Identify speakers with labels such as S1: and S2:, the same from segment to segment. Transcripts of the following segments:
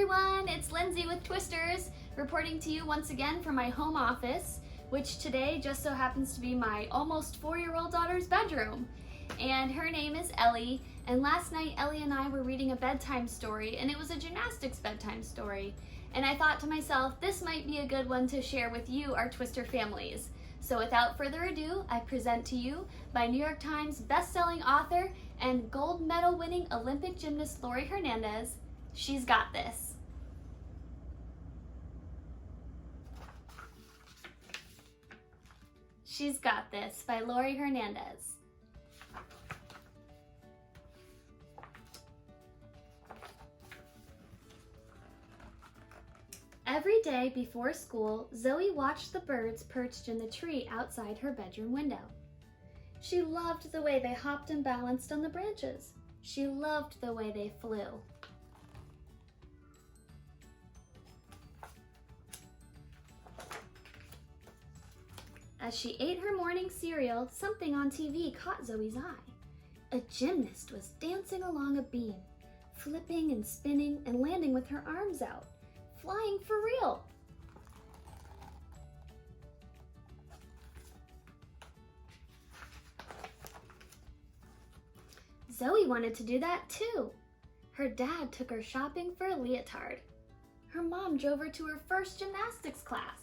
S1: everyone, it's Lindsay with Twisters, reporting to you once again from my home office, which today just so happens to be my almost 4-year-old daughter's bedroom. And her name is Ellie, and last night Ellie and I were reading a bedtime story, and it was a gymnastics bedtime story. And I thought to myself, this might be a good one to share with you, our Twister families. So without further ado, I present to you my New York Times best-selling author and gold medal winning Olympic gymnast Laurie Hernandez. She's got this. She's Got This by Laurie Hernandez. Every day before school, Zoe watched the birds perched in the tree outside her bedroom window. She loved the way they hopped and balanced on the branches. She loved the way they flew. As she ate her morning cereal, something on TV caught Zoe's eye. A gymnast was dancing along a beam, flipping and spinning and landing with her arms out, flying for real. Zoe wanted to do that too. Her dad took her shopping for a leotard. Her mom drove her to her first gymnastics class.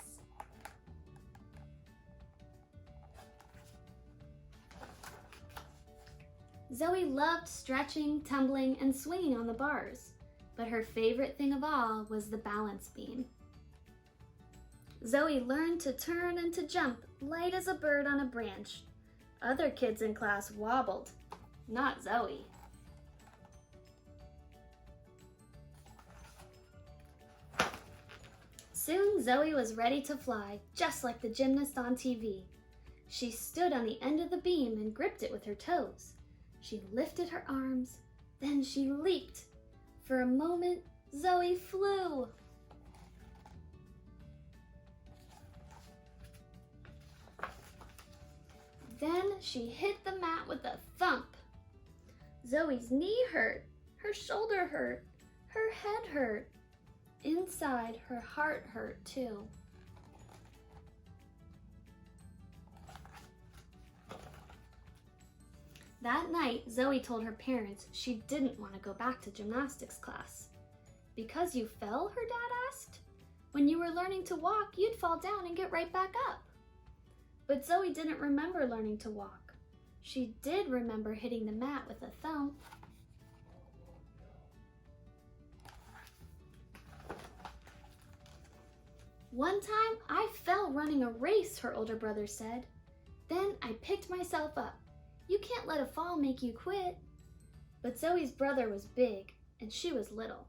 S1: Zoe loved stretching, tumbling, and swinging on the bars, but her favorite thing of all was the balance beam. Zoe learned to turn and to jump, light as a bird on a branch. Other kids in class wobbled, not Zoe. Soon Zoe was ready to fly, just like the gymnast on TV. She stood on the end of the beam and gripped it with her toes. She lifted her arms, then she leaped. For a moment, Zoe flew. Then she hit the mat with a thump. Zoe's knee hurt, her shoulder hurt, her head hurt. Inside, her heart hurt too. That night, Zoe told her parents she didn't want to go back to gymnastics class. "Because you fell?" her dad asked. "When you were learning to walk, you'd fall down and get right back up." But Zoe didn't remember learning to walk. She did remember hitting the mat with a thump. "One time, I fell running a race," her older brother said. "Then I picked myself up. You can't let a fall make you quit." But Zoe's brother was big and she was little.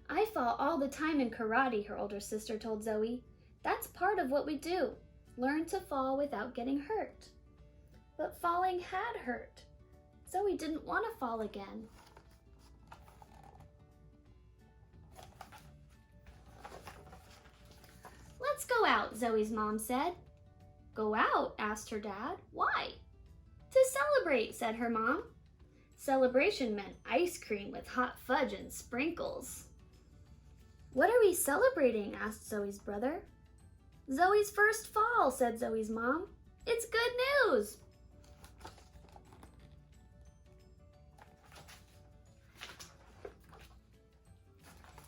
S1: "I fall all the time in karate," her older sister told Zoe. "That's part of what we do, learn to fall without getting hurt." But falling had hurt. Zoe didn't want to fall again. "Let's go out," Zoe's mom said. "Go out?" asked her dad. "Why?" "To celebrate," said her mom. Celebration meant ice cream with hot fudge and sprinkles. "What are we celebrating?" asked Zoe's brother. "Zoe's first fall," said Zoe's mom. "It's good news."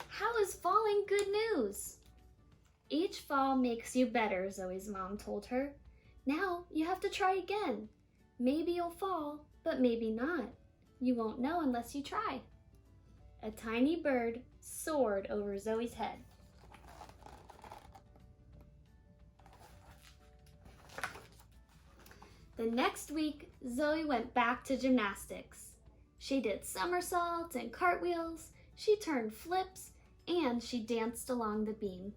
S1: "How is falling good news?" "Each fall makes you better," Zoe's mom told her. "Now you have to try again. Maybe you'll fall, but maybe not. You won't know unless you try." A tiny bird soared over Zoe's head. The next week, Zoe went back to gymnastics. She did somersaults and cartwheels, she turned flips, and she danced along the beam.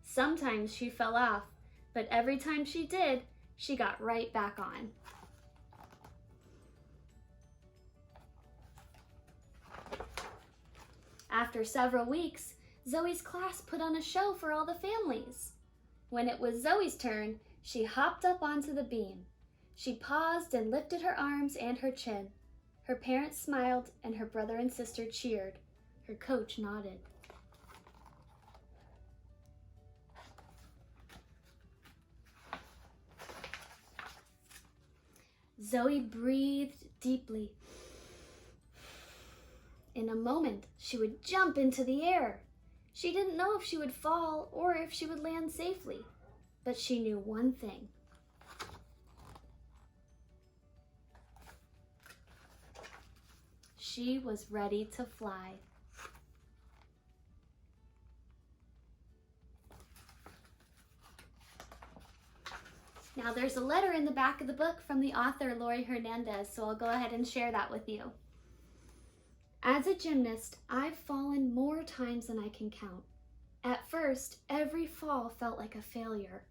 S1: Sometimes she fell off, but every time she did, she got right back on. After several weeks, Zoe's class put on a show for all the families. When it was Zoe's turn, she hopped up onto the beam. She paused and lifted her arms and her chin. Her parents smiled and her brother and sister cheered. Her coach nodded. Zoe breathed deeply. In a moment, she would jump into the air. She didn't know if she would fall or if she would land safely, but she knew one thing. She was ready to fly. Now there's a letter in the back of the book from the author Laurie Hernandez, so I'll go ahead and share that with you. As a gymnast, I've fallen more times than I can count. At first, every fall felt like a failure.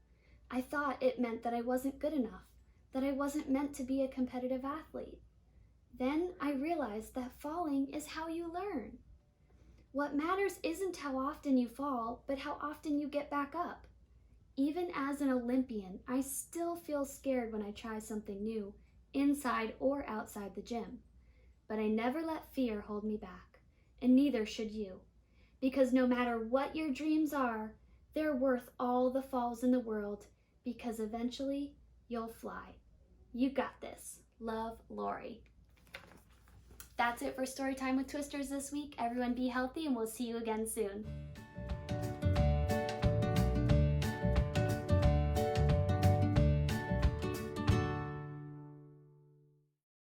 S1: I thought it meant that I wasn't good enough, that I wasn't meant to be a competitive athlete. Then I realized that falling is how you learn. What matters isn't how often you fall, but how often you get back up. Even as an Olympian, I still feel scared when I try something new, inside or outside the gym. But I never let fear hold me back, and neither should you. Because no matter what your dreams are, they're worth all the falls in the world, because eventually you'll fly. You got this. Love, Laurie. That's it for Storytime with Twisters this week. Everyone be healthy, and we'll see you again soon.